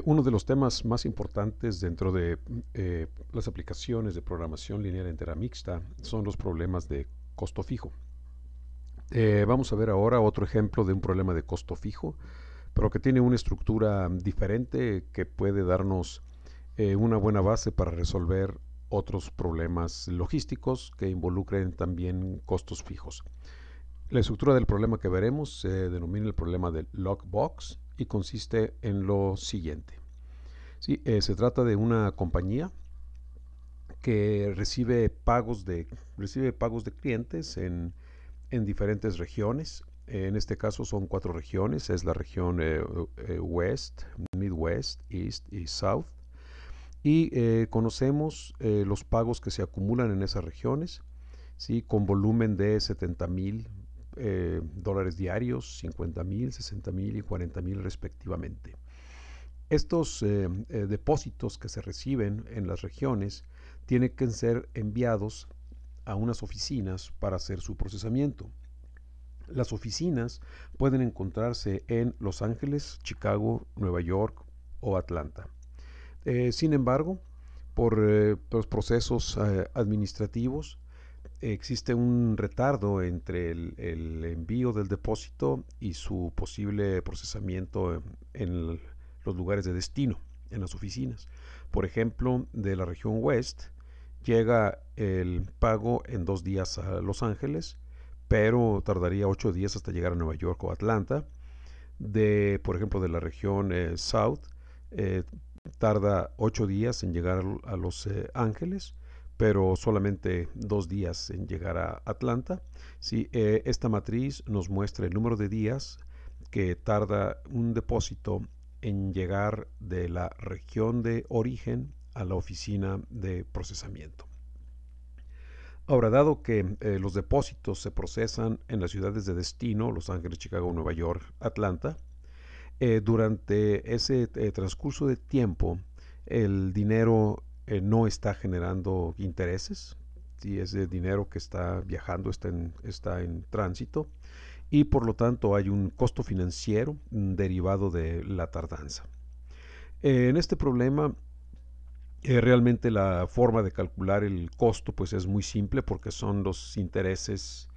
Uno de los temas más importantes dentro de las aplicaciones de programación lineal entera mixta son los problemas de costo fijo. Vamos a ver ahora otro ejemplo de un problema de costo fijo, pero que tiene una estructura diferente que puede darnos una buena base para resolver otros problemas logísticos que involucren también costos fijos. La estructura del problema que veremos se denomina el problema del lockbox y consiste en lo siguiente. Sí, se trata de una compañía que recibe pagos de clientes en diferentes regiones. En este caso son cuatro regiones, es la región West, Midwest, East y South. Y conocemos los pagos que se acumulan en esas regiones, ¿sí? Con volumen de 70,000 dólares diarios, 50,000, 60,000 y 40,000 respectivamente. Estos depósitos que se reciben en las regiones tienen que ser enviados a unas oficinas para hacer su procesamiento. Las oficinas pueden encontrarse en Los Ángeles, Chicago, Nueva York o Atlanta. Sin embargo, por los procesos administrativos, existe un retardo entre el envío del depósito y su posible procesamiento en los lugares de destino, en las oficinas. Por ejemplo, de la región West llega el pago en 2 días a Los Ángeles, pero tardaría 8 días hasta llegar a Nueva York o Atlanta. Por ejemplo, de la región South, eh, tarda 8 días en llegar a Los Ángeles, pero solamente 2 días en llegar a Atlanta. Sí, esta matriz nos muestra el número de días que tarda un depósito en llegar de la región de origen a la oficina de procesamiento. Ahora, dado que los depósitos se procesan en las ciudades de destino, Los Ángeles, Chicago, Nueva York, Atlanta, durante ese transcurso de tiempo, el dinero no está generando intereses, ¿sí? Ese dinero que está viajando está en tránsito y por lo tanto hay un costo financiero derivado de la tardanza. En este problema, realmente la forma de calcular el costo pues es muy simple porque son los intereses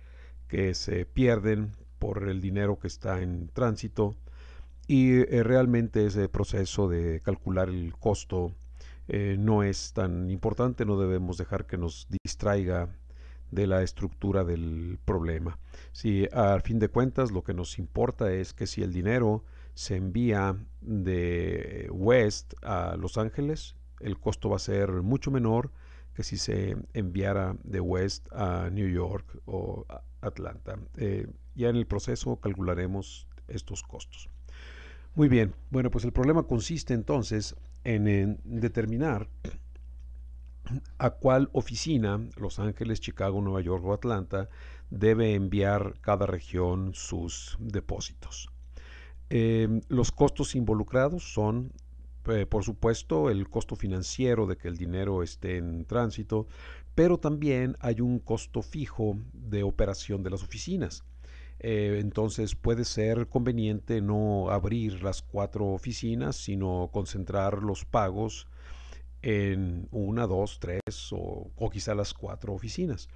que se pierden por el dinero que está en tránsito y realmente ese proceso de calcular el costo no es tan importante, no debemos dejar que nos distraiga de la estructura del problema. Si al fin de cuentas lo que nos importa es que si el dinero se envía de West a Los Ángeles, el costo va a ser mucho menor que si se enviara de West a New York o Atlanta. Ya en el proceso calcularemos estos costos. Muy bien, bueno, pues el problema consiste entonces en determinar a cuál oficina, Los Ángeles, Chicago, Nueva York o Atlanta, debe enviar cada región sus depósitos. Los costos involucrados son, por supuesto, el costo financiero de que el dinero esté en tránsito, pero también hay un costo fijo de operación de las oficinas. Entonces puede ser conveniente no abrir las cuatro oficinas, sino concentrar los pagos en una, dos, tres o quizá las cuatro oficinas.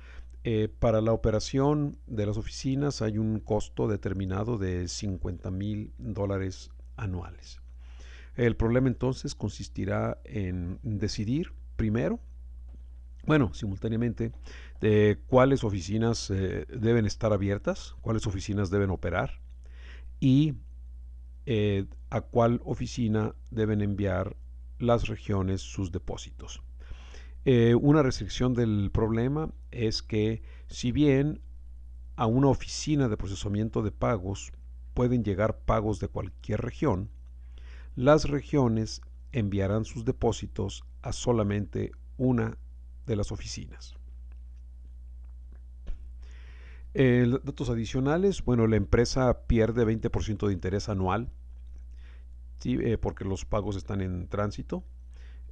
Para la operación de las oficinas hay un costo determinado de 50,000 dólares anuales. El problema entonces consistirá en decidir primero, bueno, simultáneamente, de cuáles oficinas deben estar abiertas, cuáles oficinas deben operar y a cuál oficina deben enviar las regiones sus depósitos. Una restricción del problema es que si bien a una oficina de procesamiento de pagos pueden llegar pagos de cualquier región, las regiones enviarán sus depósitos a solamente una de las oficinas. Datos adicionales, bueno, la empresa pierde 20% de interés anual, ¿sí? Porque los pagos están en tránsito.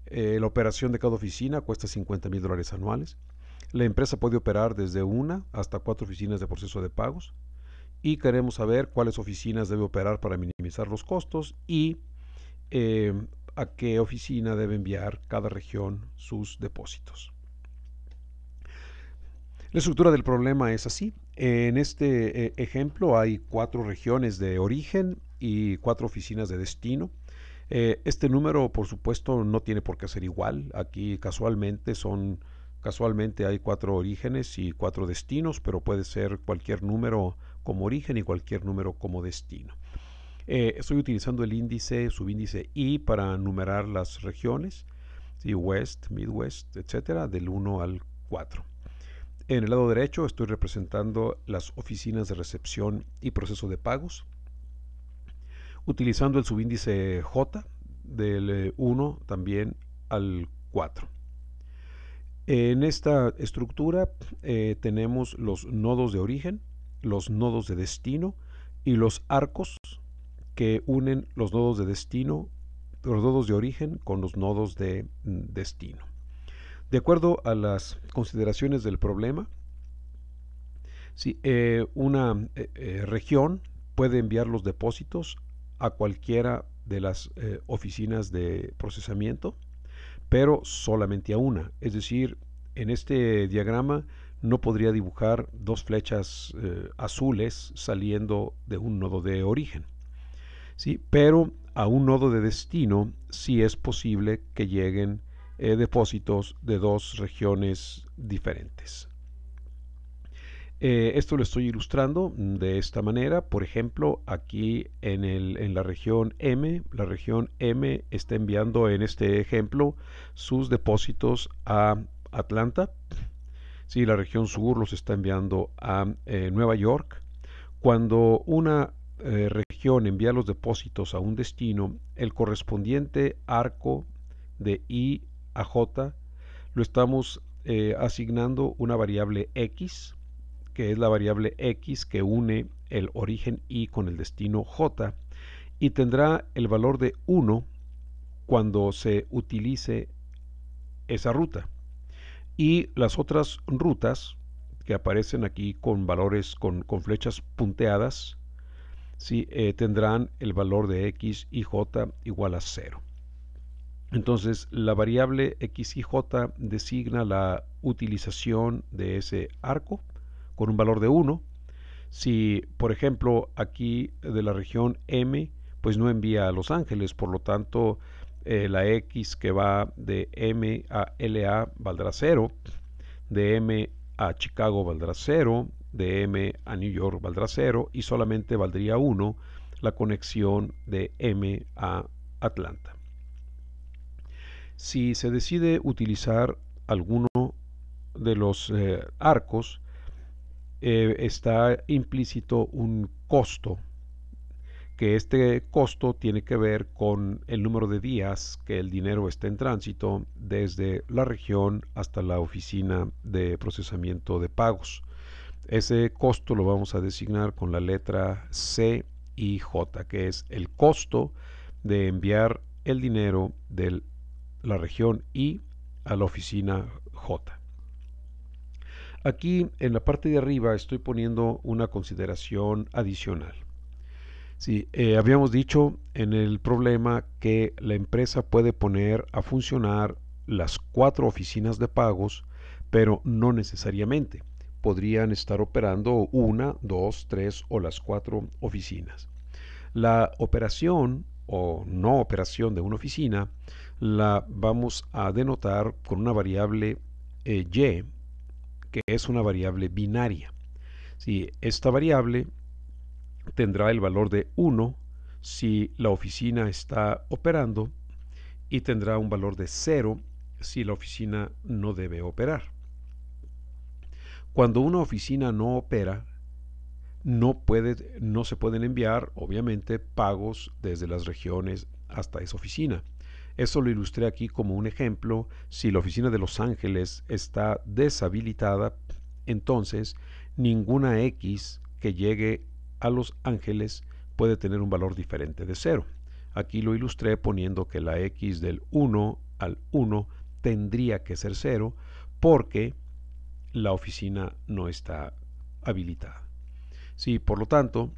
La operación de cada oficina cuesta 50,000 dólares anuales. La empresa puede operar desde una hasta cuatro oficinas de proceso de pagos y queremos saber cuáles oficinas debe operar para minimizar los costos y a qué oficina debe enviar cada región sus depósitos. La estructura del problema es así. En este ejemplo hay 4 regiones de origen y 4 oficinas de destino. Este número, por supuesto, no tiene por qué ser igual. Aquí casualmente hay 4 orígenes y 4 destinos, pero puede ser cualquier número como origen y cualquier número como destino. Estoy utilizando el índice, subíndice I para numerar las regiones, ¿sí? West, Midwest, etcétera, del 1 al 4. En el lado derecho estoy representando las oficinas de recepción y proceso de pagos, utilizando el subíndice J del 1 también al 4. En esta estructura tenemos los nodos de origen, los nodos de destino y los arcos que unen los nodos de destino, los nodos de origen con los nodos de destino. De acuerdo a las consideraciones del problema, si una región puede enviar los depósitos a cualquiera de las oficinas de procesamiento, pero solamente a una. Es decir, en este diagrama no podría dibujar 2 flechas azules saliendo de un nodo de origen, ¿sí? Pero a un nodo de destino sí es posible que lleguen depósitos de 2 regiones diferentes. Esto lo estoy ilustrando de esta manera. Por ejemplo, aquí en la región M está enviando en este ejemplo sus depósitos a Atlanta. Sí, la región sur los está enviando a Nueva York. Cuando una región envía los depósitos a un destino, el correspondiente arco de I a J lo estamos asignando una variable X, que es la variable X que une el origen I con el destino J, y tendrá el valor de 1 cuando se utilice esa ruta. Y las otras rutas que aparecen aquí con valores con flechas punteadas, ¿sí? Tendrán el valor de X y J igual a 0. Entonces la variable X y J designa la utilización de ese arco con un valor de 1. Si, por ejemplo, aquí de la región M, pues no envía a Los Ángeles, por lo tanto, la X que va de M a LA valdrá 0, de M a Chicago valdrá 0, de M a New York valdrá 0 y solamente valdría 1 la conexión de M a Atlanta. Si se decide utilizar alguno de los arcos, está implícito un costo, que este costo tiene que ver con el número de días que el dinero está en tránsito desde la región hasta la oficina de procesamiento de pagos. Ese costo lo vamos a designar con la letra C y J, que es el costo de enviar el dinero de la región I a la oficina J. Aquí en la parte de arriba estoy poniendo una consideración adicional. Sí, habíamos dicho en el problema que la empresa puede poner a funcionar las 4 oficinas de pagos, pero no necesariamente. Podrían estar operando 1, 2, 3 o las 4 oficinas. La operación o no operación de una oficina la vamos a denotar con una variable y, que es una variable binaria. Si esta variable tendrá el valor de 1 si la oficina está operando y tendrá un valor de 0 si la oficina no debe operar. Cuando una oficina no opera, no se pueden enviar, obviamente, pagos desde las regiones hasta esa oficina. Eso lo ilustré aquí como un ejemplo. Si la oficina de Los Ángeles está deshabilitada, entonces ninguna X que llegue a Los Ángeles puede tener un valor diferente de 0. Aquí lo ilustré poniendo que la X del 1 al 1 tendría que ser 0 porque la oficina no está habilitada. Sí, por lo tanto,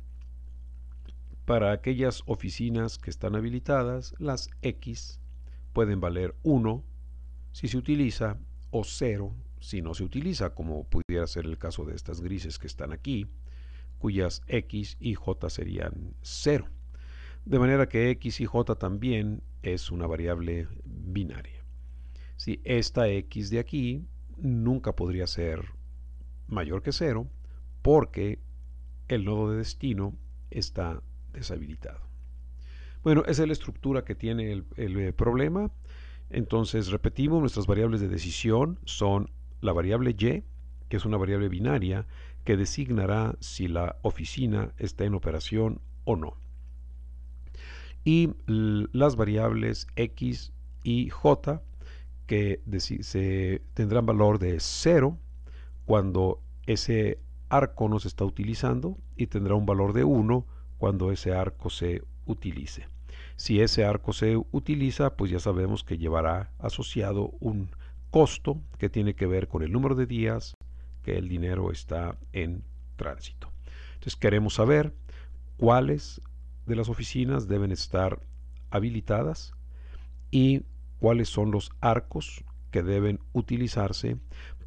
Para aquellas oficinas que están habilitadas, las X pueden valer 1 si se utiliza o 0 si no se utiliza, como pudiera ser el caso de estas grises que están aquí, cuyas X y J serían 0. De manera que X y J también es una variable binaria. Si esta X de aquí nunca podría ser mayor que 0 porque el nodo de destino está deshabilitado. Bueno, esa es la estructura que tiene el problema. Entonces, repetimos, nuestras variables de decisión son la variable y, que es una variable binaria, que designará si la oficina está en operación o no. Y las variables x y j, que se tendrán valor de 0 cuando ese arco no se está utilizando y tendrá un valor de 1 cuando ese arco se utilice. Si ese arco se utiliza, pues ya sabemos que llevará asociado un costo que tiene que ver con el número de días que el dinero está en tránsito. Entonces queremos saber cuáles de las oficinas deben estar habilitadas y cuáles son los arcos que deben utilizarse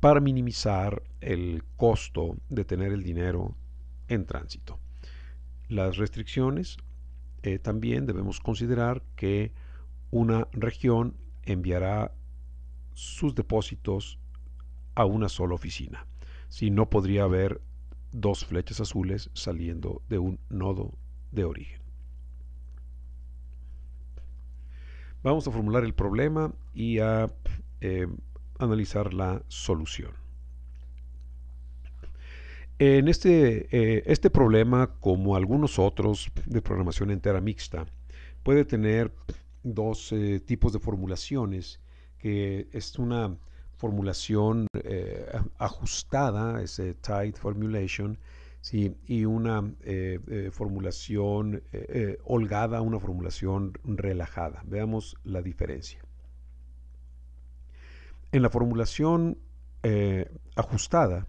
para minimizar el costo de tener el dinero en tránsito. Las restricciones, también debemos considerar que una región enviará sus depósitos a una sola oficina. Si no, podría haber dos flechas azules saliendo de un nodo de origen. Vamos a formular el problema y a analizar la solución. En este problema, como algunos otros de programación entera mixta, puede tener dos tipos de formulaciones, que es una formulación ajustada, es tight formulation, ¿sí? Y una formulación holgada, una formulación relajada. Veamos la diferencia. En la formulación ajustada,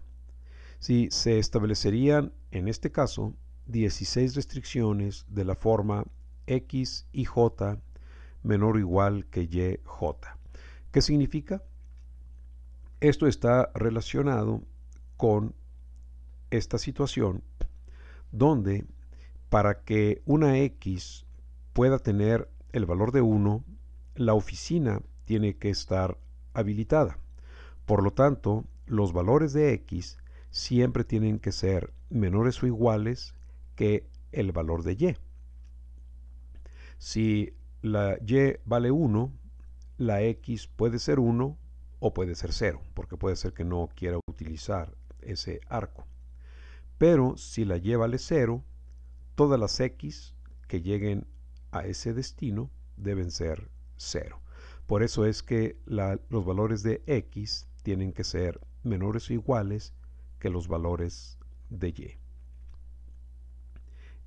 ¿sí? Se establecerían, en este caso, 16 restricciones de la forma x y j menor o igual que y, j. ¿Qué significa? Esto está relacionado con esta situación donde para que una x pueda tener el valor de 1, la oficina tiene que estar habilitada. Por lo tanto, los valores de x siempre tienen que ser menores o iguales que el valor de y. Si la y vale 1, la x puede ser 1 o puede ser 0, porque puede ser que no quiera utilizar ese arco. Pero si la y vale 0, todas las x que lleguen a ese destino deben ser 0. Por eso es que los valores de x tienen que ser menores o iguales que los valores de y.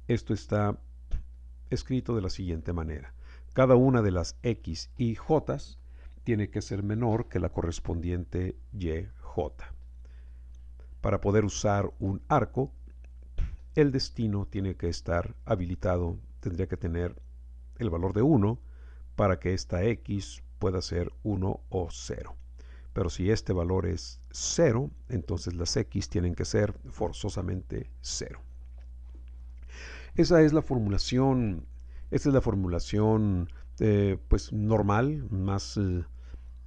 Esto está escrito de la siguiente manera. Cada una de las x y j tiene que ser menor que la correspondiente y, j. Para poder usar un arco, el destino tiene que estar habilitado, tendría que tener el valor de 1 para que esta x pueda ser 1 o 0. Pero si este valor es 0, entonces las x tienen que ser forzosamente 0. Esa es la formulación, pues normal,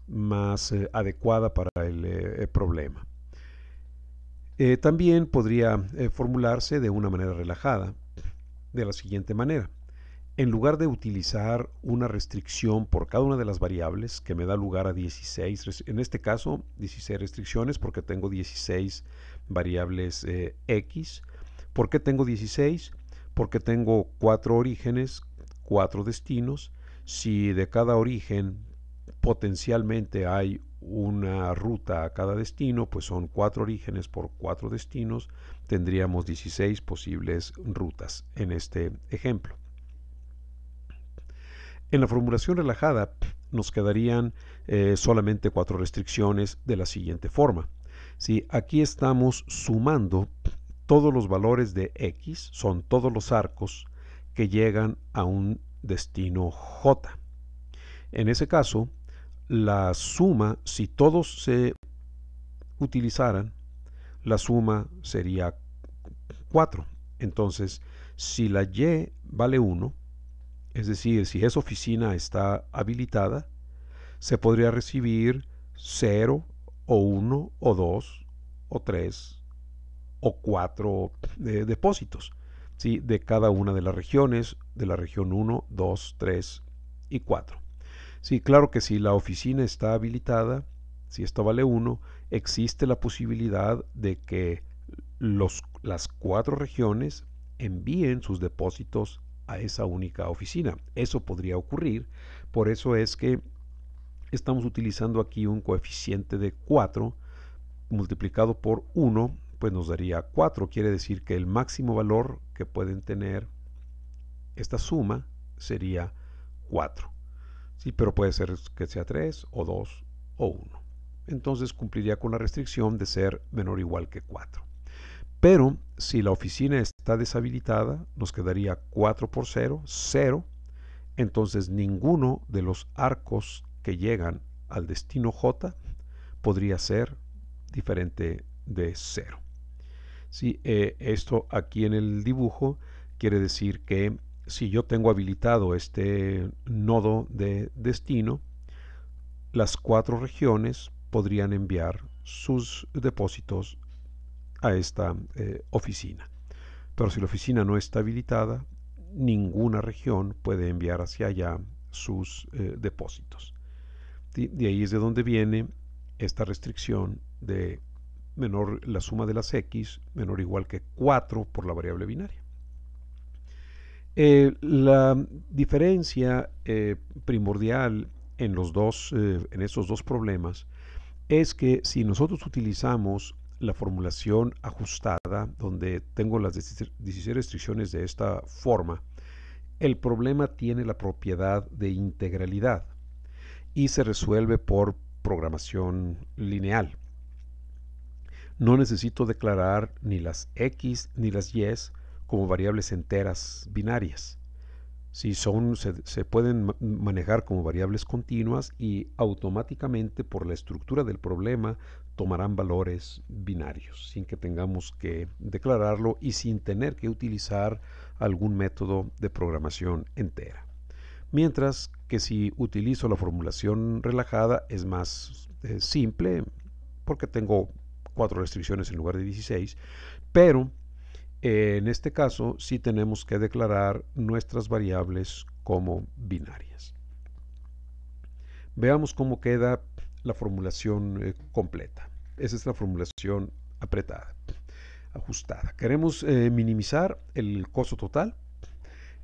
más adecuada para el problema. También podría formularse de una manera relajada, de la siguiente manera. En lugar de utilizar una restricción por cada una de las variables, que me da lugar a 16, en este caso 16 restricciones porque tengo 16 variables x. ¿Por qué tengo 16? Porque tengo 4 orígenes, 4 destinos. Si de cada origen potencialmente hay una ruta a cada destino, pues son 4 orígenes por 4 destinos, tendríamos 16 posibles rutas en este ejemplo. En la formulación relajada nos quedarían solamente 4 restricciones de la siguiente forma. Si aquí estamos sumando todos los valores de x, son todos los arcos que llegan a un destino J. En ese caso, la suma, si todos se utilizaran, la suma sería 4. Entonces, si la Y vale 1, es decir, si esa oficina está habilitada, se podría recibir 0 o 1 o 2 o 3 o 4 depósitos, ¿sí? De cada una de las regiones, de la región 1, 2, 3 y 4. Sí, claro que si la oficina está habilitada, si esta vale 1, existe la posibilidad de que las 4 regiones envíen sus depósitos a esa única oficina. Eso podría ocurrir, por eso es que estamos utilizando aquí un coeficiente de 4 multiplicado por 1, pues nos daría 4. Quiere decir que el máximo valor que pueden tener esta suma sería 4. Sí, pero puede ser que sea 3 o 2 o 1. Entonces cumpliría con la restricción de ser menor o igual que 4. Pero si la oficina está deshabilitada, nos quedaría 4 por 0, 0. Entonces ninguno de los arcos que llegan al destino J podría ser diferente de 0. Sí, esto aquí en el dibujo quiere decir que si yo tengo habilitado este nodo de destino, las 4 regiones podrían enviar sus depósitos a esta oficina. Pero si la oficina no está habilitada, ninguna región puede enviar hacia allá sus depósitos. De ahí es de donde viene esta restricción de menor la suma de las x menor o igual que 4 por la variable binaria. La diferencia primordial en en estos dos problemas es que si nosotros utilizamos la formulación ajustada, donde tengo las 16 restricciones de esta forma, el problema tiene la propiedad de integralidad y se resuelve por programación lineal. No necesito declarar ni las x ni las y como variables enteras binarias. Si se pueden manejar como variables continuas y automáticamente por la estructura del problema tomarán valores binarios sin que tengamos que declararlo y sin tener que utilizar algún método de programación entera. Mientras que si utilizo la formulación relajada es más simple porque tengo 4 restricciones en lugar de 16, pero en este caso sí tenemos que declarar nuestras variables como binarias. Veamos cómo queda la formulación completa. Esa es la formulación apretada, ajustada. Queremos minimizar el costo total.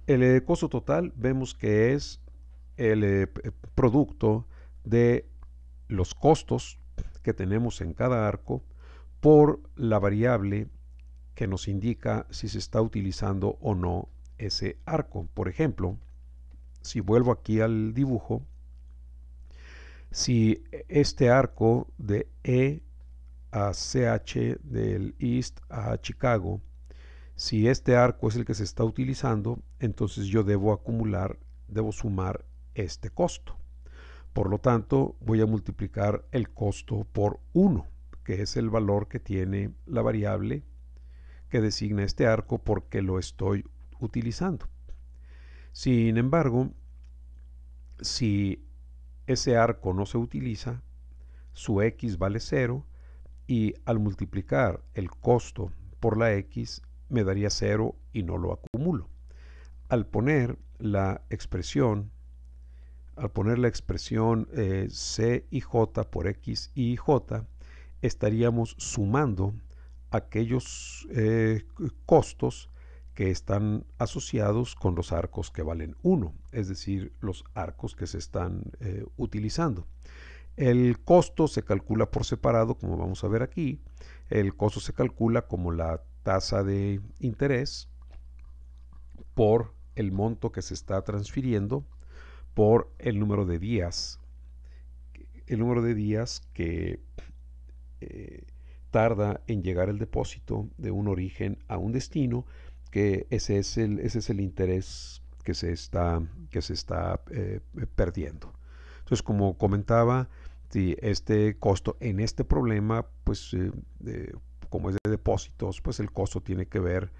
El costo total vemos que es el producto de los costos que tenemos en cada arco por la variable que nos indica si se está utilizando o no ese arco. Por ejemplo, si vuelvo aquí al dibujo, si este arco de E a CH del East a Chicago, si este arco es el que se está utilizando, entonces yo debo sumar este costo. Por lo tanto, voy a multiplicar el costo por 1, que es el valor que tiene la variable que designa este arco porque lo estoy utilizando. Sin embargo, si ese arco no se utiliza, su x vale 0 y al multiplicar el costo por la x me daría 0 y no lo acumulo. Al poner la expresión c y j por x y j, estaríamos sumando aquellos costos que están asociados con los arcos que valen 1, es decir, los arcos que se están utilizando. El costo se calcula por separado, como vamos a ver aquí. El costo se calcula como la tasa de interés por el monto que se está transfiriendo por el número de días. El número de días que tarda en llegar el depósito de un origen a un destino que ese es el interés que se está perdiendo. Entonces, como comentaba, si este costo en este problema, pues como es de depósitos, pues el costo tiene que ver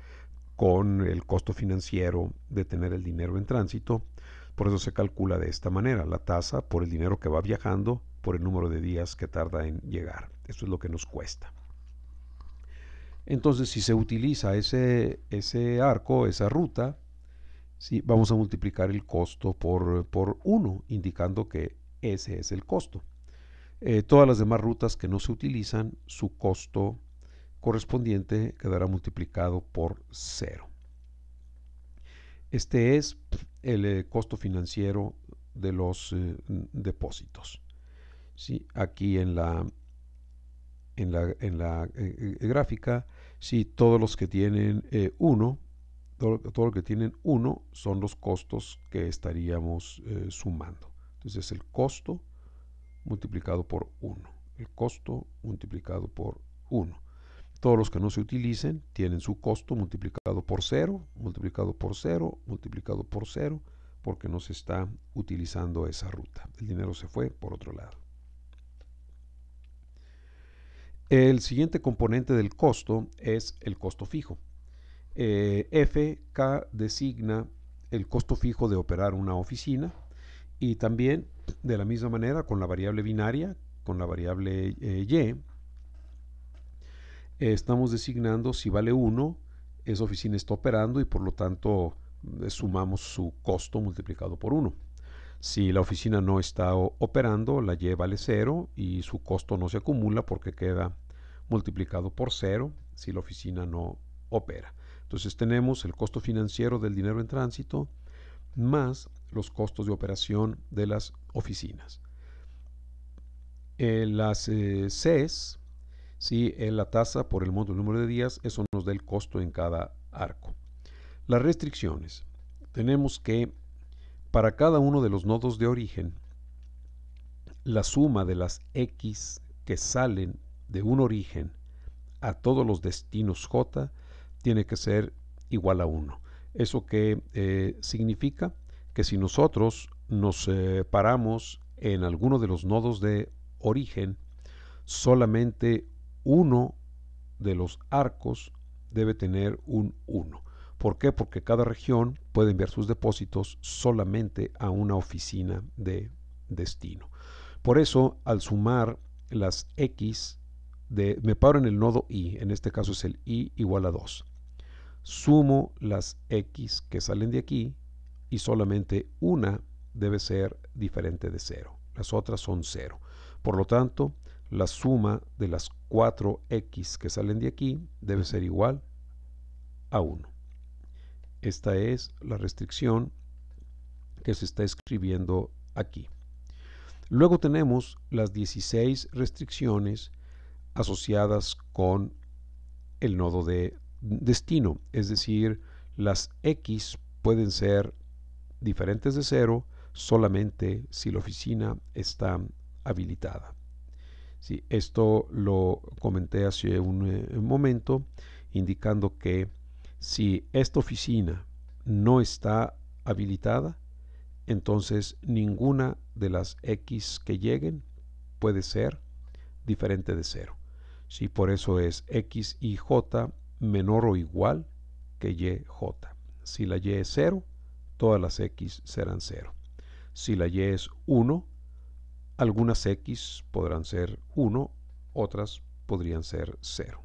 con el costo financiero de tener el dinero en tránsito. Por eso se calcula de esta manera, la tasa por el dinero que va viajando, por el número de días que tarda en llegar. Eso es lo que nos cuesta. Entonces, si se utiliza ese arco, esa ruta, ¿sí? Vamos a multiplicar el costo por 1, indicando que ese es el costo. Todas las demás rutas que no se utilizan, su costo correspondiente quedará multiplicado por 0. Este es el costo financiero de los depósitos. ¿Sí? Aquí en la gráfica, sí, todos los que tienen 1, todo lo que tienen 1 son los costos que estaríamos sumando. Entonces es el costo multiplicado por 1. El costo multiplicado por 1. Todos los que no se utilicen tienen su costo multiplicado por 0, multiplicado por 0, multiplicado por 0, porque no se está utilizando esa ruta. El dinero se fue por otro lado. El siguiente componente del costo es el costo fijo. FK designa el costo fijo de operar una oficina y también de la misma manera con la variable binaria, con la variable Y, estamos designando si vale 1, esa oficina está operando y por lo tanto sumamos su costo multiplicado por 1. Si la oficina no está operando, la Y vale 0 y su costo no se acumula porque queda multiplicado por 0 si la oficina no opera. Entonces tenemos el costo financiero del dinero en tránsito más los costos de operación de las oficinas. Las Cs, ¿sí? La tasa por el monto del número de días, eso nos da el costo en cada arco. Las restricciones. Tenemos que para cada uno de los nodos de origen, la suma de las X que salen de un origen a todos los destinos J tiene que ser igual a 1. ¿Eso qué significa? Que si nosotros nos paramos en alguno de los nodos de origen, solamente uno de los arcos debe tener un 1. ¿Por qué? Porque cada región puede enviar sus depósitos solamente a una oficina de destino. Por eso, al sumar las X, me paro en el nodo I, en este caso es el I igual a 2. Sumo las X que salen de aquí y solamente una debe ser diferente de 0. Las otras son 0. Por lo tanto, la suma de las 4X que salen de aquí debe ser igual a 1. Esta es la restricción que se está escribiendo aquí. Luego tenemos las 16 restricciones asociadas con el nodo de destino, es decir, las X pueden ser diferentes de 0 solamente si la oficina está habilitada. Sí, esto lo comenté hace un momento, indicando que si esta oficina no está habilitada, entonces ninguna de las X que lleguen puede ser diferente de 0. Sí, por eso es X y J menor o igual que Y, J. Si la Y es 0, todas las X serán 0. Si la Y es 1, algunas X podrán ser 1, otras podrían ser 0.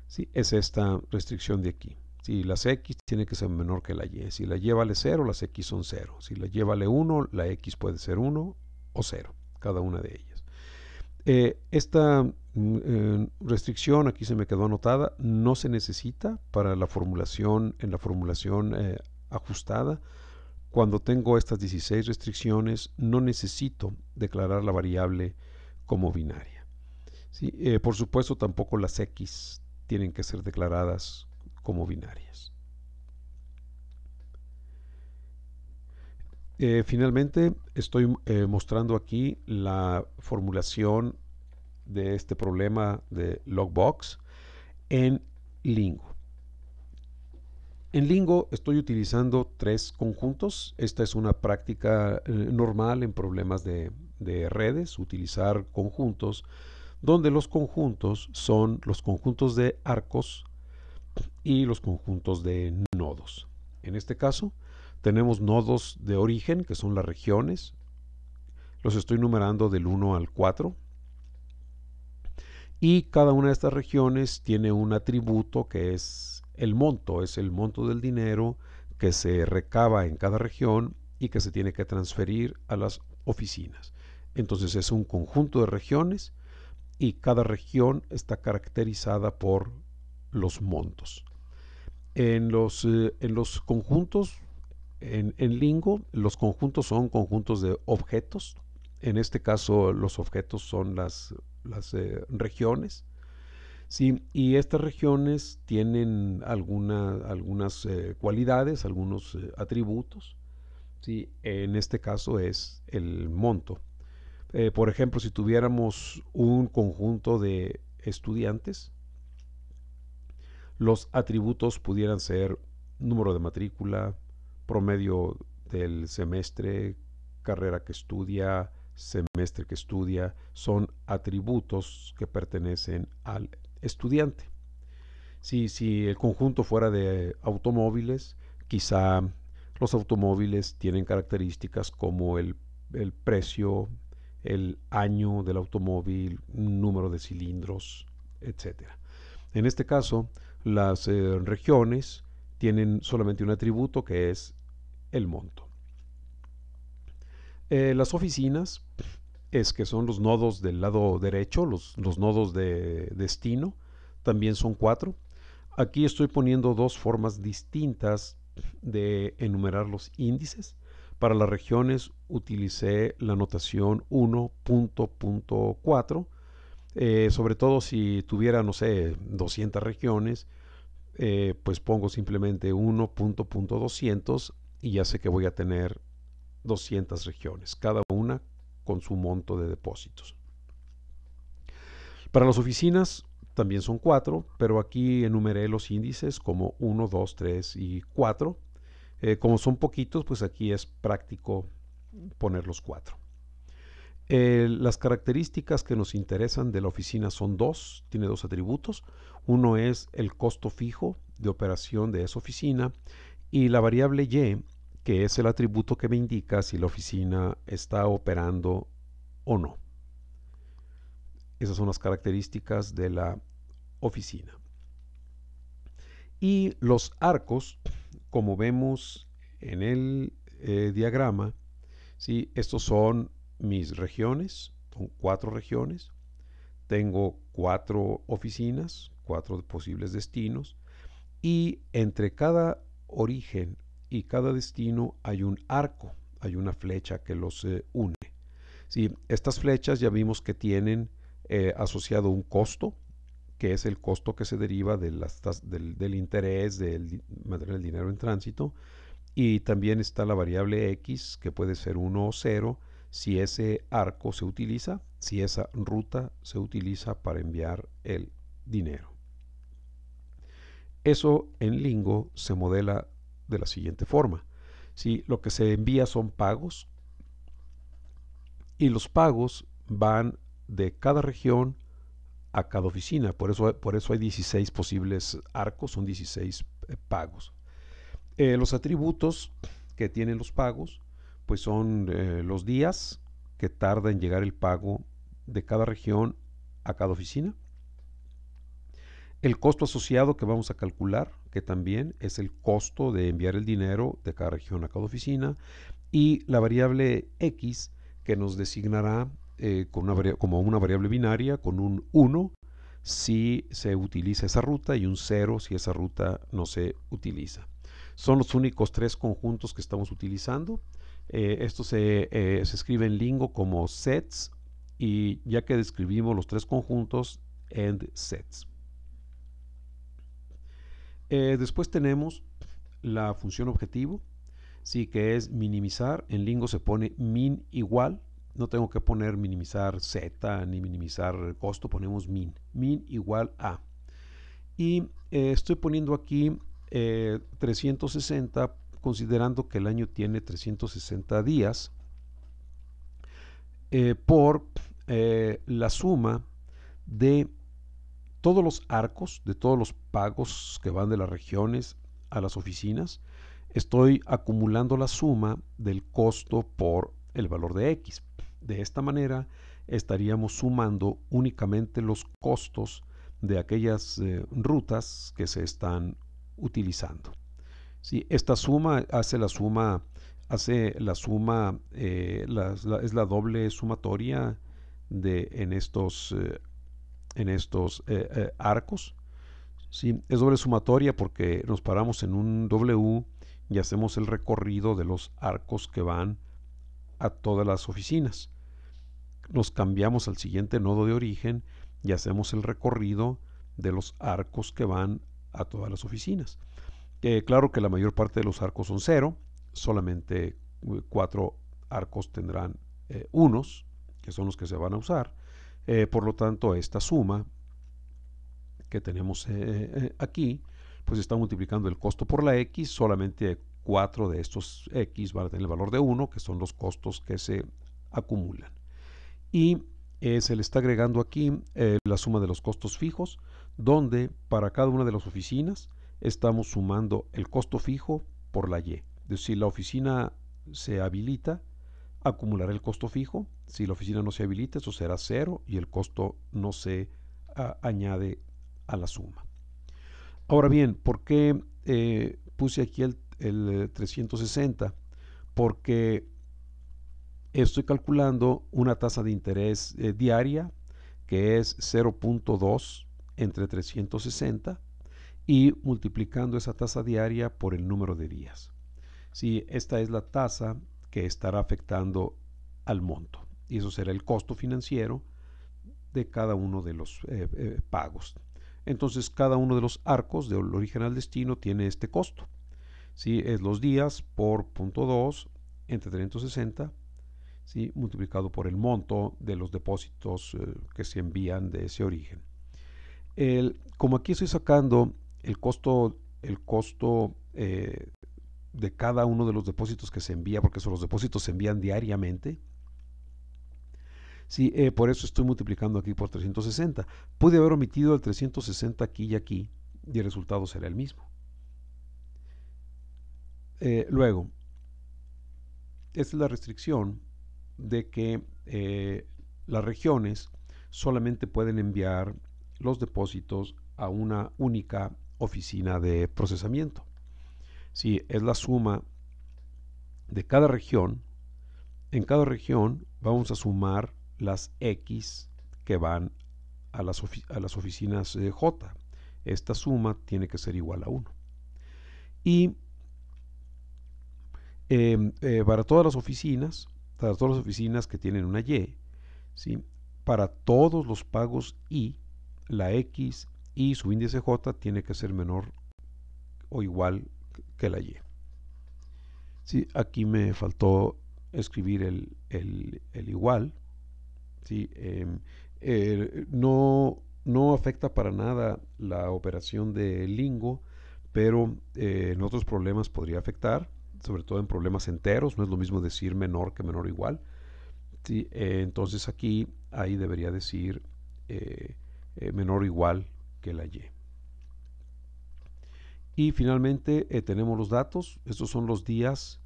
¿Sí? Es esta restricción de aquí. Si las X tiene que ser menor que la Y. Si la Y vale 0, las X son 0. Si la Y vale 1, la X puede ser 1 o 0, cada una de ellas. Esta restricción, aquí se me quedó anotada, no se necesita para la formulación, en la formulación ajustada. Cuando tengo estas 16 restricciones, no necesito declarar la variable como binaria. ¿Sí? Por supuesto, tampoco las X tienen que ser declaradas como binarias. Finalmente, estoy mostrando aquí la formulación de este problema de logbox en Lingo. En Lingo estoy utilizando 3 conjuntos. Esta es una práctica normal en problemas de redes, utilizar conjuntos, donde los conjuntos son los conjuntos de arcos y los conjuntos de nodos. En este caso, tenemos nodos de origen, que son las regiones. Los estoy numerando del 1 al 4. Y cada una de estas regiones tiene un atributo que es el monto del dinero que se recaba en cada región y que se tiene que transferir a las oficinas. Entonces es un conjunto de regiones y cada región está caracterizada por los montos. En los conjuntos, en Lingo, los conjuntos son conjuntos de objetos. En este caso, los objetos son las regiones. Sí, y estas regiones tienen algunas cualidades, algunos atributos. Sí, en este caso es el monto. Por ejemplo, si tuviéramos un conjunto de estudiantes, los atributos pudieran ser número de matrícula, promedio del semestre, carrera que estudia, semestre que estudia, son atributos que pertenecen al estudiante. Si el conjunto fuera de automóviles, quizá los automóviles tienen características como el precio, el año del automóvil, número de cilindros, etc. En este caso, las regiones tienen solamente un atributo que es el monto. Las oficinas que son los nodos del lado derecho, los nodos de destino, también son 4. Aquí estoy poniendo 2 formas distintas de enumerar los índices. Para las regiones utilicé la notación 1.4. Sobre todo si tuviera, no sé, 200 regiones, pues pongo simplemente 1.200 y ya sé que voy a tener 200 regiones, cada una con su monto de depósitos. Para las oficinas también son 4, pero aquí enumeré los índices como 1, 2, 3 y 4. Como son poquitos, pues aquí es práctico poner los 4. Las características que nos interesan de la oficina son 2, tiene 2 atributos. Uno es el costo fijo de operación de esa oficina y la variable y, que es el atributo que me indica si la oficina está operando o no. Esas son las características de la oficina. Y los arcos, como vemos en el diagrama, ¿sí? Estos son mis regiones, son 4 regiones. Tengo 4 oficinas, 4 posibles destinos, y entre cada origen y cada destino hay un arco, hay una flecha que los une. ¿Sí? Estas flechas ya vimos que tienen asociado un costo, que es el costo que se deriva de del interés del dinero en tránsito, y también está la variable X, que puede ser 1 o 0, si ese arco se utiliza, si esa ruta se utiliza para enviar el dinero. Eso en Lingo se modela de la siguiente forma. Si lo que se envía son pagos, y los pagos van de cada región a cada oficina. Por eso hay 16 posibles arcos, son 16 pagos. Los atributos que tienen los pagos, pues son los días que tarda en llegar el pago de cada región a cada oficina. El costo asociado que vamos a calcular, que también es el costo de enviar el dinero de cada región a cada oficina. Y la variable X, que nos designará como una variable binaria con un 1 si se utiliza esa ruta y un 0 si esa ruta no se utiliza. Son los únicos 3 conjuntos que estamos utilizando. Esto se escribe en Lingo como sets, y ya que describimos los 3 conjuntos, end sets. Después tenemos la función objetivo, sí, que es minimizar. En Lingo se pone min igual. No tengo que poner minimizar z ni minimizar el costo, ponemos min igual a. Y estoy poniendo aquí 360, considerando que el año tiene 360 días, por la suma de todos los arcos, de todos los pagos que van de las regiones a las oficinas. Estoy acumulando la suma del costo por el valor de X. De esta manera estaríamos sumando únicamente los costos de aquellas rutas que se están utilizando. ¿Sí? Esta suma es la doble sumatoria en estos arcos. ¿Sí? Es doble sumatoria porque nos paramos en un W y hacemos el recorrido de los arcos que van a todas las oficinas. Nos cambiamos al siguiente nodo de origen y hacemos el recorrido de los arcos que van a todas las oficinas. Claro que la mayor parte de los arcos son 0, solamente 4 arcos tendrán unos, que son los que se van a usar. Por lo tanto, esta suma que tenemos aquí, pues está multiplicando el costo por la X. Solamente 4 de estos X van a tener el valor de 1, que son los costos que se acumulan. Y se le está agregando aquí la suma de los costos fijos, donde para cada una de las oficinas estamos sumando el costo fijo por la Y. Es decir, si la oficina se habilita, acumulará el costo fijo. Si la oficina no se habilita, eso será 0 y el costo no se añade a la suma. Ahora bien, ¿por qué puse aquí el 360? Porque estoy calculando una tasa de interés diaria que es 0.2 entre 360 y multiplicando esa tasa diaria por el número de días. Sí, esta es la tasa que estará afectando al monto y eso será el costo financiero de cada uno de los pagos. Entonces cada uno de los arcos del origen al destino tiene este costo. ¿Sí? Es los días por 0.2 entre 360, ¿sí? Multiplicado por el monto de los depósitos que se envían de ese origen. Como aquí estoy sacando el costo de cada uno de los depósitos que se envía, porque los depósitos se envían diariamente. Sí, por eso estoy multiplicando aquí por 360. Pude haber omitido el 360 aquí y aquí, y el resultado será el mismo. Luego, esta es la restricción de que las regiones solamente pueden enviar los depósitos a una única oficina de procesamiento. Si es la suma de cada región, en cada región vamos a sumar las X que van a las oficinas J. Esta suma tiene que ser igual a 1. Y para todas las oficinas que tienen una Y, ¿sí? Para todos los pagos I, la X y su índice J tiene que ser menor o igual que la Y. ¿Sí? Aquí me faltó escribir el igual. ¿Sí? No afecta para nada la operación de Lingo, pero en otros problemas podría afectar, sobre todo en problemas enteros. No es lo mismo decir menor que menor o igual. ¿Sí? Entonces ahí debería decir menor o igual que la Y. Y finalmente tenemos los datos. Estos son los días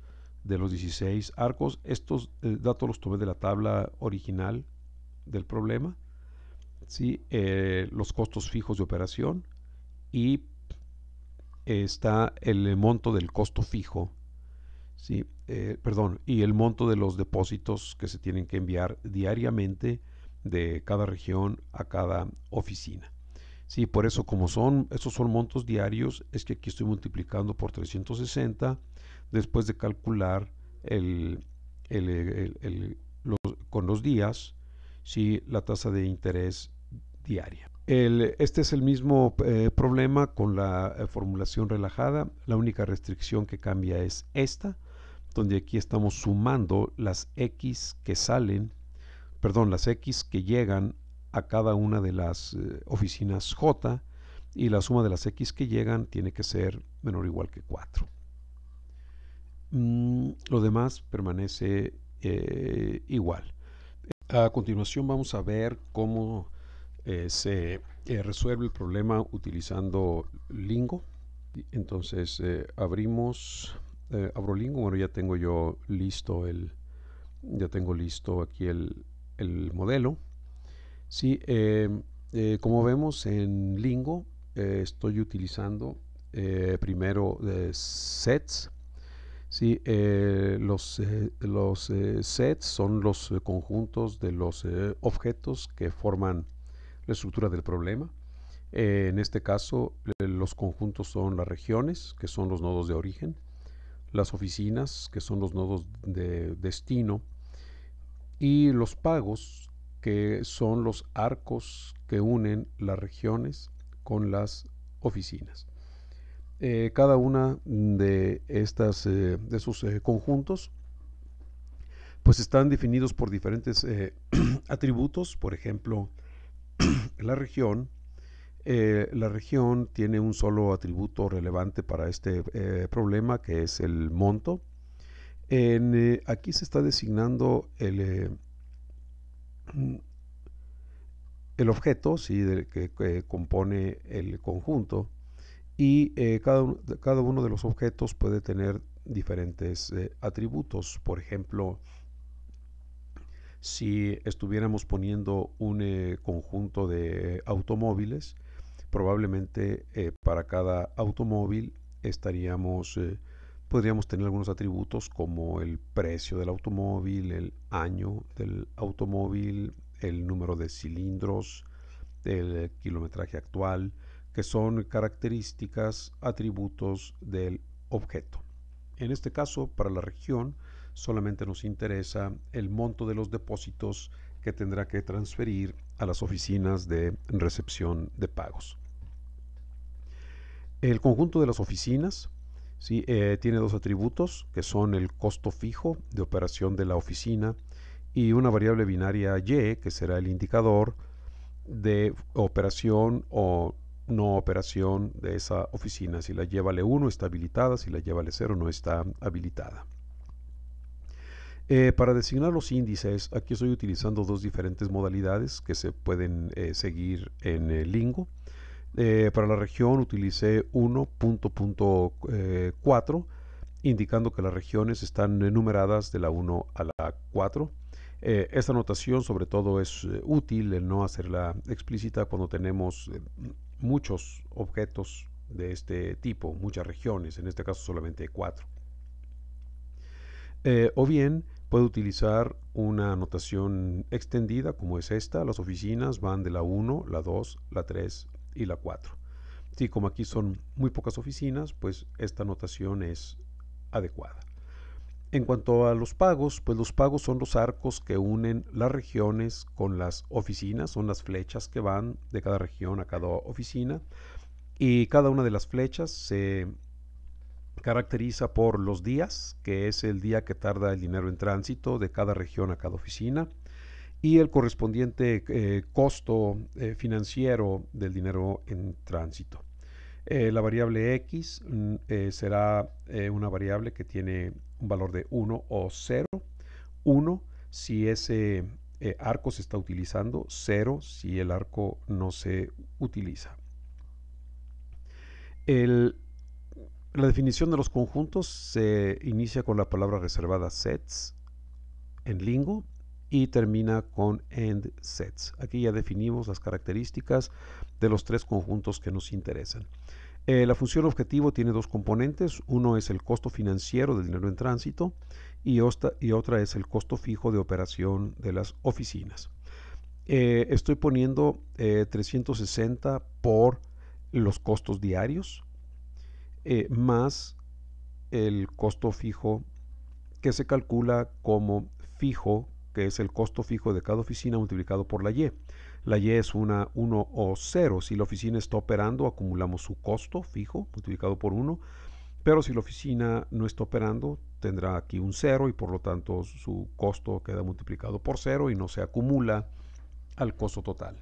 de los 16 arcos. Estos datos los tomé de la tabla original del problema. ¿Sí? Los costos fijos de operación y está el monto del costo fijo. ¿Sí? Y el monto de los depósitos que se tienen que enviar diariamente de cada región a cada oficina. Sí, por eso como estos son montos diarios, es que aquí estoy multiplicando por 360 después de calcular con los días, ¿sí? La tasa de interés diaria. Este es el mismo problema con la formulación relajada. La única restricción que cambia es esta, donde aquí estamos sumando las X que las X que llegan a cada una de las oficinas J y la suma de las x que llegan tiene que ser menor o igual que 4. Lo demás permanece igual. A continuación vamos a ver cómo se resuelve el problema utilizando Lingo. Entonces abro Lingo. Bueno, ya tengo yo listo aquí el modelo. Sí, como vemos en Lingo, estoy utilizando primero sets. Sí, los sets son los conjuntos de los objetos que forman la estructura del problema. En este caso, los conjuntos son las regiones, que son los nodos de origen, las oficinas, que son los nodos de destino, y los pagos, que son los arcos que unen las regiones con las oficinas. Cada una de esos conjuntos pues están definidos por diferentes atributos. Por ejemplo, la región tiene un solo atributo relevante para este problema, que es el monto. Aquí se está designando el objeto, ¿sí?, que compone el conjunto, y cada uno de los objetos puede tener diferentes atributos. Por ejemplo, si estuviéramos poniendo un conjunto de automóviles, probablemente para cada automóvil podríamos tener algunos atributos como el precio del automóvil, el año del automóvil, el número de cilindros, el kilometraje actual, que son características, atributos del objeto. En este caso, para la región, solamente nos interesa el monto de los depósitos que tendrá que transferir a las oficinas de recepción de pagos. El conjunto de las oficinas, ¿sí?, tiene dos atributos, que son el costo fijo de operación de la oficina y una variable binaria y, que será el indicador de operación o no operación de esa oficina. Si la Y vale 1 está habilitada, si la Y vale 0 no está habilitada. Para designar los índices, aquí estoy utilizando dos diferentes modalidades que se pueden seguir en Lingo. Para la región utilicé 1.4, indicando que las regiones están numeradas de la 1 a la 4. Esta notación sobre todo es útil en no hacerla explícita cuando tenemos muchos objetos de este tipo, muchas regiones, en este caso solamente 4. O bien puedo utilizar una notación extendida como es esta. Las oficinas van de la 1, la 2, la 3 y la 4. Sí, como aquí son muy pocas oficinas, pues esta notación es adecuada. En cuanto a los pagos, pues los pagos son los arcos que unen las regiones con las oficinas, son las flechas que van de cada región a cada oficina, y cada una de las flechas se caracteriza por los días, que es el día que tarda el dinero en tránsito de cada región a cada oficina, y el correspondiente costo financiero del dinero en tránsito. La variable X será una variable que tiene un valor de 1 o 0. 1 si ese arco se está utilizando, 0 si el arco no se utiliza. La definición de los conjuntos se inicia con la palabra reservada sets en Lingo y termina con end sets. Aquí ya definimos las características de los tres conjuntos que nos interesan. La función objetivo tiene dos componentes. Uno es el costo financiero del dinero en tránsito y otra es el costo fijo de operación de las oficinas. Estoy poniendo 360 por los costos diarios más el costo fijo, que se calcula como fijo, que es el costo fijo de cada oficina multiplicado por la Y. La Y es 1 o 0. Si la oficina está operando, acumulamos su costo fijo multiplicado por 1, pero si la oficina no está operando, tendrá aquí un 0 y por lo tanto su costo queda multiplicado por 0 y no se acumula al costo total.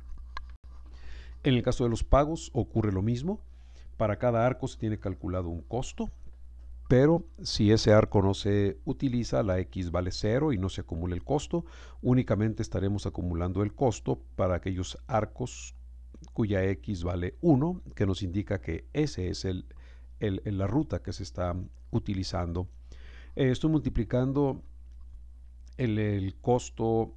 En el caso de los pagos ocurre lo mismo. Para cada arco se tiene calculado un costo, pero si ese arco no se utiliza, la X vale 0 y no se acumula el costo. Únicamente estaremos acumulando el costo para aquellos arcos cuya X vale 1, que nos indica que ese es la ruta que se está utilizando. Estoy multiplicando el costo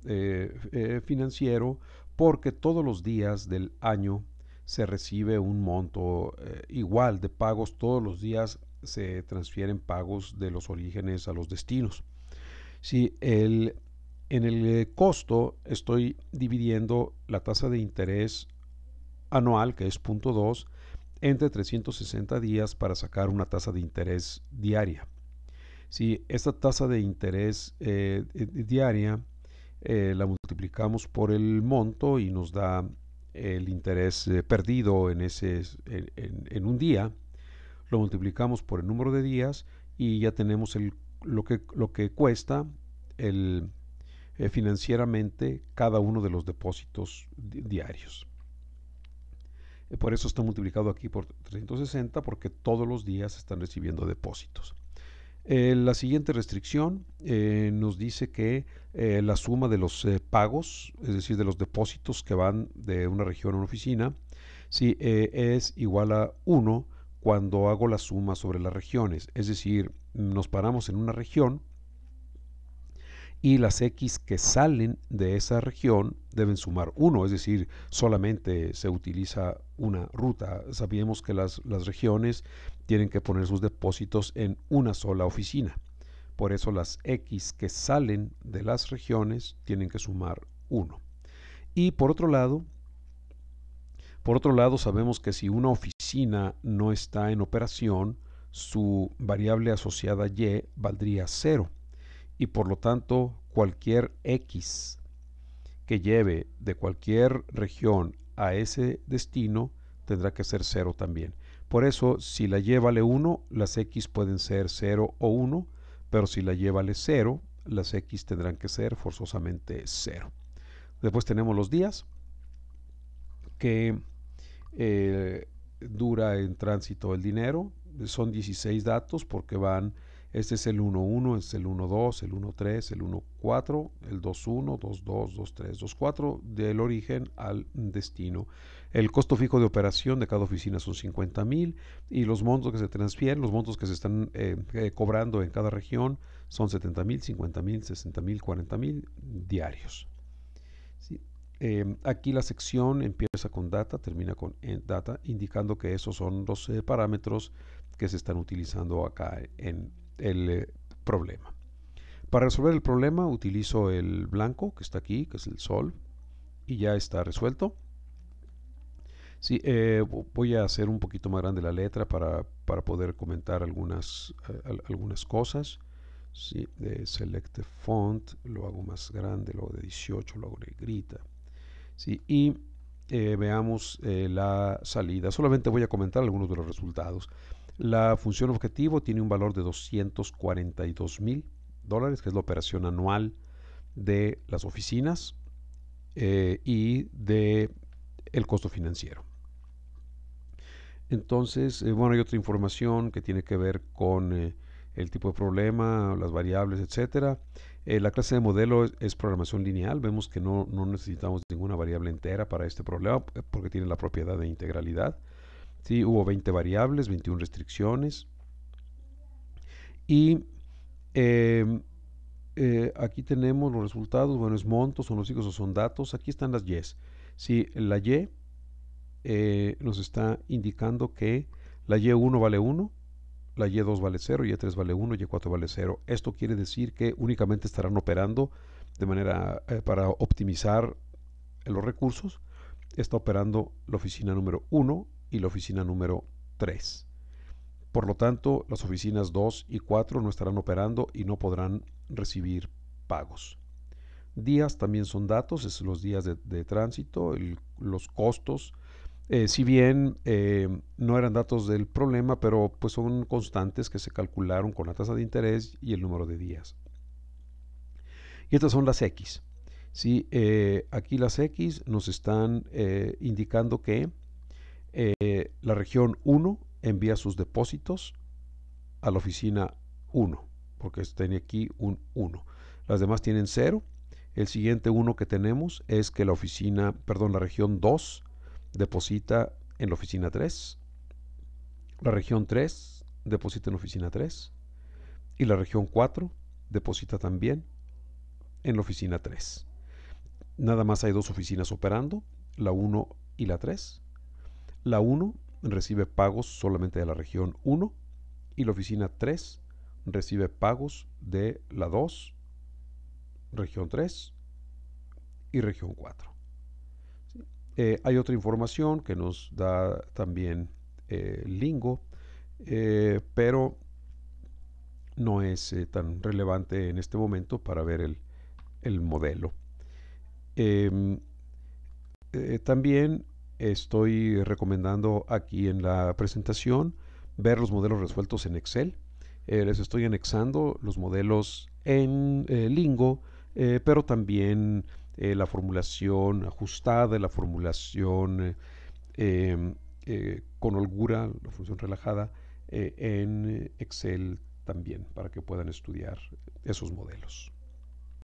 financiero porque todos los días del año se recibe un monto igual de pagos. Todos los días se transfieren pagos de los orígenes a los destinos. Si en el costo estoy dividiendo la tasa de interés anual, que es 0.2, entre 360 días para sacar una tasa de interés diaria. Si esta tasa de interés diaria la multiplicamos por el monto y nos da el interés perdido en un día, lo multiplicamos por el número de días y ya tenemos lo que cuesta financieramente cada uno de los depósitos diarios. Por eso está multiplicado aquí por 360, porque todos los días están recibiendo depósitos. La siguiente restricción nos dice que la suma de los pagos, es decir, de los depósitos que van de una región a una oficina, sí, es igual a 1 cuando hago la suma sobre las regiones. Es decir, nos paramos en una región y las X que salen de esa región deben sumar 1, es decir, solamente se utiliza una ruta. Sabíamos que las regiones tienen que poner sus depósitos en una sola oficina. Por eso las X que salen de las regiones tienen que sumar 1. Y por otro lado, sabemos que si una oficina no está en operación, su variable asociada Y valdría 0. Y por lo tanto, cualquier X que lleve de cualquier región a ese destino tendrá que ser 0 también. Por eso, si la Y vale 1, las X pueden ser 0 o 1, pero si la Y vale 0, las X tendrán que ser forzosamente 0. Después tenemos los días, que dura en tránsito el dinero. Son 16 datos porque van... Este es el 1.1, este es el 1.2, el 1.3, el 1.4, el 2.1, 2.2, 2.3, 2.4 del origen al destino. El costo fijo de operación de cada oficina son 50,000 y los montos que se transfieren, los montos que se están cobrando en cada región son 70,000, 50,000, 60,000, 40,000 diarios. ¿Sí? Aquí la sección empieza con data, termina con data, indicando que esos son los parámetros que se están utilizando acá en el problema. Para resolver el problema utilizo el blanco que está aquí, que es el sol, y ya está resuelto. Sí, voy a hacer un poquito más grande la letra para poder comentar algunas cosas. Sí, de Select Font lo hago más grande, lo hago de 18, lo hago negrita. Sí, y veamos la salida. Solamente voy a comentar algunos de los resultados. La función objetivo tiene un valor de $242,000, que es la operación anual de las oficinas y de el costo financiero. Entonces, bueno, hay otra información que tiene que ver con el tipo de problema, las variables, etcétera. La clase de modelo es programación lineal. Vemos que no necesitamos ninguna variable entera para este problema porque tiene la propiedad de integralidad. Sí, hubo 20 variables, 21 restricciones. Y aquí tenemos los resultados. Bueno, es montos, son los hijos o son datos. Aquí están las Y's. Sí, la Y nos está indicando que la Y1 vale 1, la Y2 vale 0, Y3 vale 1, Y4 vale 0. Esto quiere decir que únicamente estarán operando de manera para optimizar los recursos. Está operando la oficina número 1 y la oficina número 3. Por lo tanto, las oficinas 2 y 4 no estarán operando y no podrán recibir pagos. Días también son datos, es los días de tránsito, los costos. Si bien no eran datos del problema, pero pues son constantes que se calcularon con la tasa de interés y el número de días. Y estas son las X. Sí, aquí las X nos están indicando que la región 1 envía sus depósitos a la oficina 1, porque tiene aquí un 1. Las demás tienen 0. El siguiente 1 que tenemos es que la región 2 deposita en la oficina 3. La región 3 deposita en la oficina 3. Y la región 4 deposita también en la oficina 3. Nada más hay dos oficinas operando, la 1 y la 3. La 1 recibe pagos solamente de la región 1 y la oficina 3 recibe pagos de la 2, región 3 y región 4. Hay otra información que nos da también Lingo, pero no es tan relevante en este momento para ver el modelo. Em, También estoy recomendando aquí en la presentación ver los modelos resueltos en Excel. Les estoy anexando los modelos en Lingo, pero también la formulación ajustada, la formulación con holgura, la función relajada, en Excel también, para que puedan estudiar esos modelos.